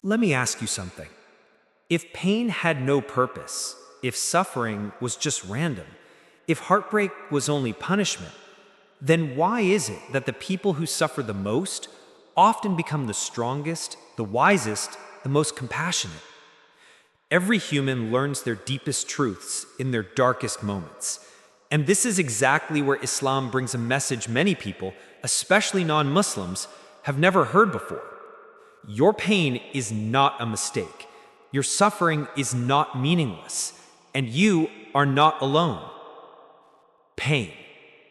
Let me ask you something. If pain had no purpose, if suffering was just random, if heartbreak was only punishment, then why is it that the people who suffer the most often become the strongest, the wisest, the most compassionate? Every human learns their deepest truths in their darkest moments. And this is exactly where Islam brings a message many people, especially non-Muslims, have never heard before. Your pain is not a mistake. Your suffering is not meaningless. And you are not alone. Pain,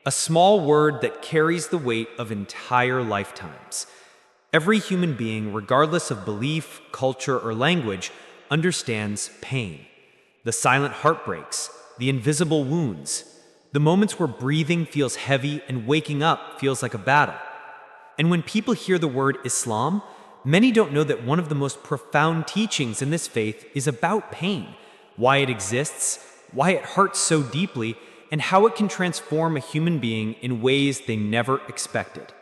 a small word that carries the weight of entire lifetimes. Every human being, regardless of belief, culture, or language, understands pain. The silent heartbreaks, the invisible wounds, the moments where breathing feels heavy and waking up feels like a battle. And when people hear the word Islam, many don't know that one of the most profound teachings in this faith is about pain, why it exists, why it hurts so deeply, and how it can transform a human being in ways they never expected.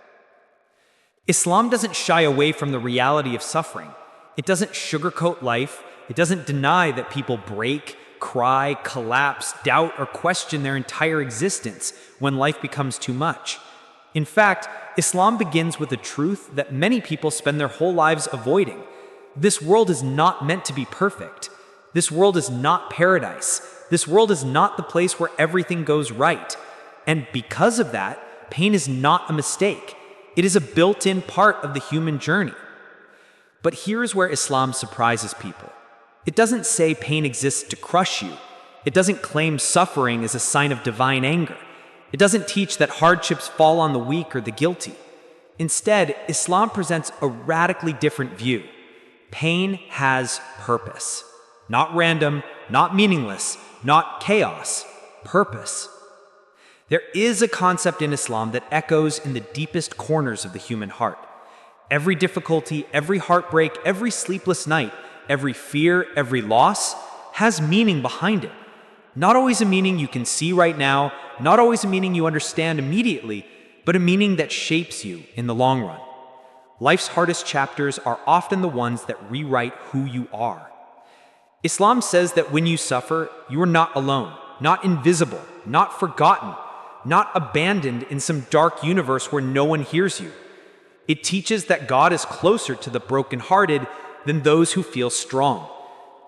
Islam doesn't shy away from the reality of suffering. It doesn't sugarcoat life. It doesn't deny that people break, cry, collapse, doubt, or question their entire existence when life becomes too much. In fact, Islam begins with a truth that many people spend their whole lives avoiding. This world is not meant to be perfect. This world is not paradise. This world is not the place where everything goes right. And because of that, pain is not a mistake. It is a built-in part of the human journey. But here's where Islam surprises people. It doesn't say pain exists to crush you. It doesn't claim suffering is a sign of divine anger. It doesn't teach that hardships fall on the weak or the guilty. Instead, Islam presents a radically different view. Pain has purpose. Not random, not meaningless, not chaos. Purpose. There is a concept in Islam that echoes in the deepest corners of the human heart. Every difficulty, every heartbreak, every sleepless night, every fear, every loss has meaning behind it. Not always a meaning you can see right now, not always a meaning you understand immediately, but a meaning that shapes you in the long run. Life's hardest chapters are often the ones that rewrite who you are. Islam says that when you suffer, you are not alone, not invisible, not forgotten, not abandoned in some dark universe where no one hears you. It teaches that God is closer to the brokenhearted than those who feel strong,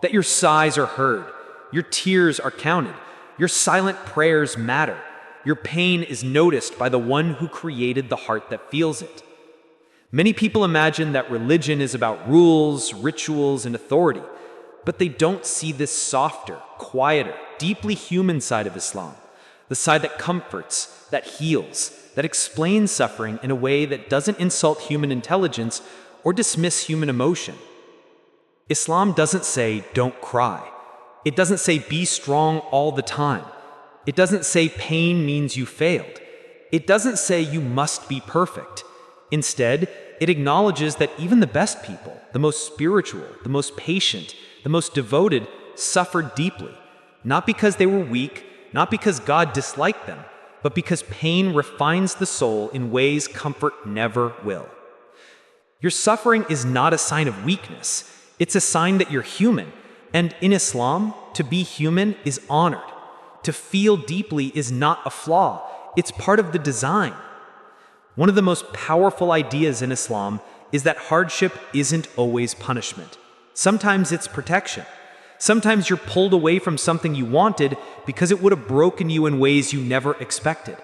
that your sighs are heard, your tears are counted, your silent prayers matter, your pain is noticed by the one who created the heart that feels it. Many people imagine that religion is about rules, rituals, and authority, but they don't see this softer, quieter, deeply human side of Islam, the side that comforts, that heals, that explains suffering in a way that doesn't insult human intelligence or dismiss human emotion. Islam doesn't say, don't cry. It doesn't say, be strong all the time. It doesn't say pain means you failed. It doesn't say you must be perfect. Instead, it acknowledges that even the best people, the most spiritual, the most patient, the most devoted, suffered deeply, not because they were weak, not because God disliked them, but because pain refines the soul in ways comfort never will. Your suffering is not a sign of weakness. It's a sign that you're human. And in Islam, to be human is honored. To feel deeply is not a flaw. It's part of the design. One of the most powerful ideas in Islam is that hardship isn't always punishment. Sometimes it's protection. Sometimes you're pulled away from something you wanted because it would have broken you in ways you never expected.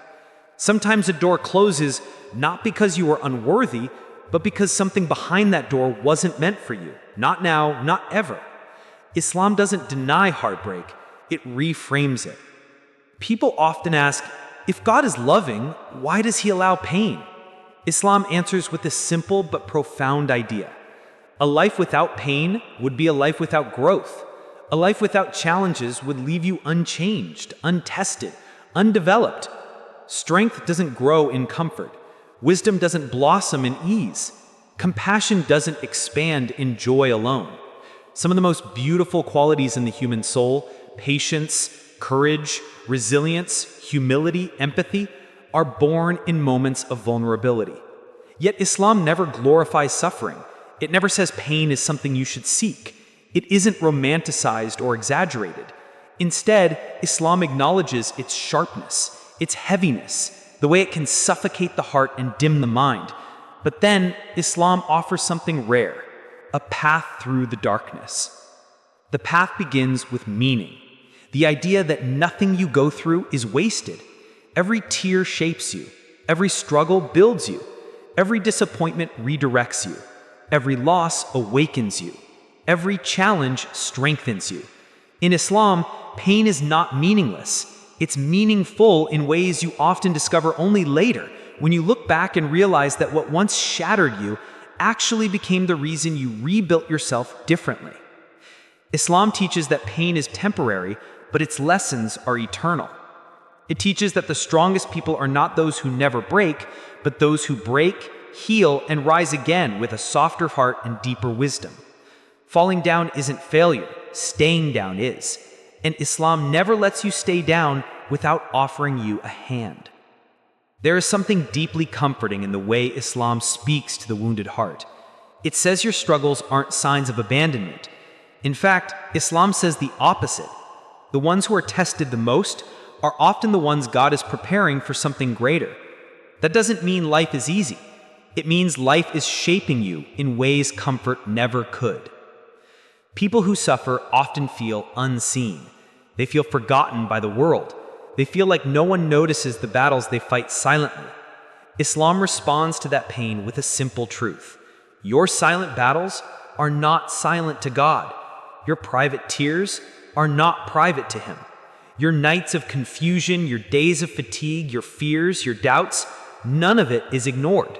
Sometimes a door closes not because you were unworthy, but because something behind that door wasn't meant for you. Not now, not ever. Islam doesn't deny heartbreak, it reframes it. People often ask, if God is loving, why does he allow pain? Islam answers with a simple but profound idea. A life without pain would be a life without growth. A life without challenges would leave you unchanged, untested, undeveloped. Strength doesn't grow in comfort. Wisdom doesn't blossom in ease. Compassion doesn't expand in joy alone. Some of the most beautiful qualities in the human soul, patience, courage, resilience, humility, empathy, are born in moments of vulnerability. Yet Islam never glorifies suffering. It never says pain is something you should seek. It isn't romanticized or exaggerated. Instead, Islam acknowledges its sharpness, its heaviness, the way it can suffocate the heart and dim the mind. But then, Islam offers something rare, a path through the darkness. The path begins with meaning, the idea that nothing you go through is wasted. Every tear shapes you, every struggle builds you, every disappointment redirects you, every loss awakens you, every challenge strengthens you. In Islam, pain is not meaningless. It's meaningful in ways you often discover only later, when you look back and realize that what once shattered you actually became the reason you rebuilt yourself differently. Islam teaches that pain is temporary, but its lessons are eternal. It teaches that the strongest people are not those who never break, but those who break, heal, and rise again with a softer heart and deeper wisdom. Falling down isn't failure, staying down is. And Islam never lets you stay down without offering you a hand. There is something deeply comforting in the way Islam speaks to the wounded heart. It says your struggles aren't signs of abandonment. In fact, Islam says the opposite. The ones who are tested the most are often the ones God is preparing for something greater. That doesn't mean life is easy. It means life is shaping you in ways comfort never could. People who suffer often feel unseen. They feel forgotten by the world. They feel like no one notices the battles they fight silently. Islam responds to that pain with a simple truth. Your silent battles are not silent to God. Your private tears are not private to Him. Your nights of confusion, your days of fatigue, your fears, your doubts, none of it is ignored.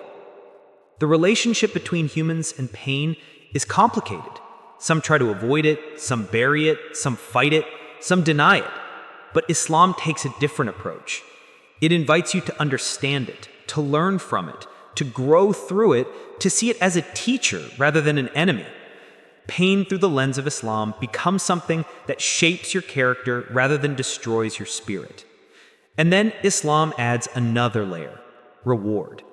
The relationship between humans and pain is complicated. Some try to avoid it, some bury it, some fight it, some deny it. But Islam takes a different approach. It invites you to understand it, to learn from it, to grow through it, to see it as a teacher rather than an enemy. Pain through the lens of Islam becomes something that shapes your character rather than destroys your spirit. And then Islam adds another layer, reward.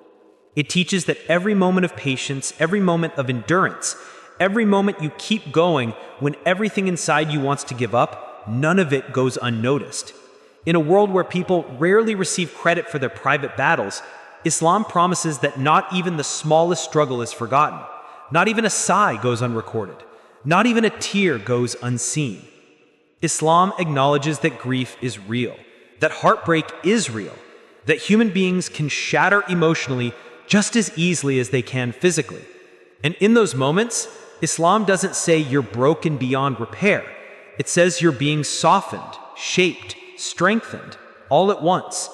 It teaches that every moment of patience, every moment of endurance, every moment you keep going when everything inside you wants to give up, none of it goes unnoticed. In a world where people rarely receive credit for their private battles, Islam promises that not even the smallest struggle is forgotten. Not even a sigh goes unrecorded. Not even a tear goes unseen. Islam acknowledges that grief is real, that heartbreak is real, that human beings can shatter emotionally just as easily as they can physically. And in those moments, Islam doesn't say you're broken beyond repair. It says you're being softened, shaped, strengthened, all at once.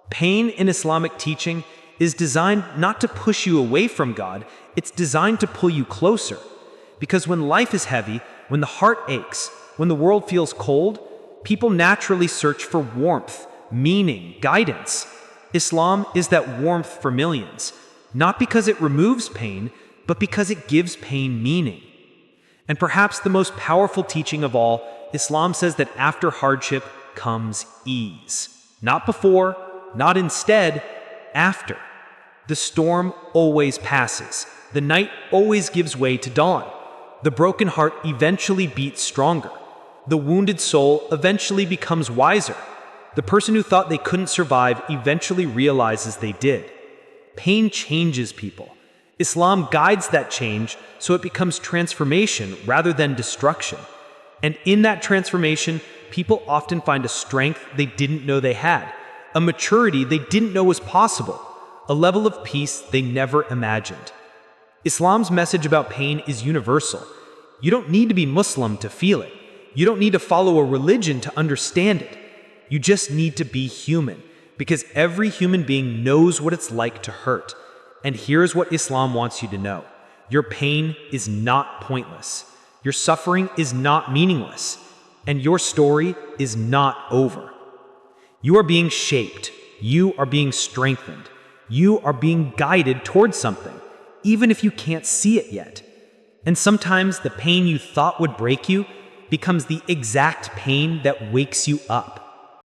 Pain in Islamic teaching is designed not to push you away from God, it's designed to pull you closer. Because when life is heavy, when the heart aches, when the world feels cold, people naturally search for warmth, meaning, guidance. Islam is that warmth for millions, not because it removes pain, but because it gives pain meaning. And perhaps the most powerful teaching of all, Islam says that after hardship comes ease. Not before, not instead, after. The storm always passes. The night always gives way to dawn. The broken heart eventually beats stronger. The wounded soul eventually becomes wiser. The person who thought they couldn't survive eventually realizes they did. Pain changes people. Islam guides that change so it becomes transformation rather than destruction. And in that transformation, people often find a strength they didn't know they had, a maturity they didn't know was possible, a level of peace they never imagined. Islam's message about pain is universal. You don't need to be Muslim to feel it. You don't need to follow a religion to understand it. You just need to be human, because every human being knows what it's like to hurt. And here's what Islam wants you to know. Your pain is not pointless. Your suffering is not meaningless. And your story is not over. You are being shaped. You are being strengthened. You are being guided towards something, even if you can't see it yet. And sometimes the pain you thought would break you becomes the exact pain that wakes you up.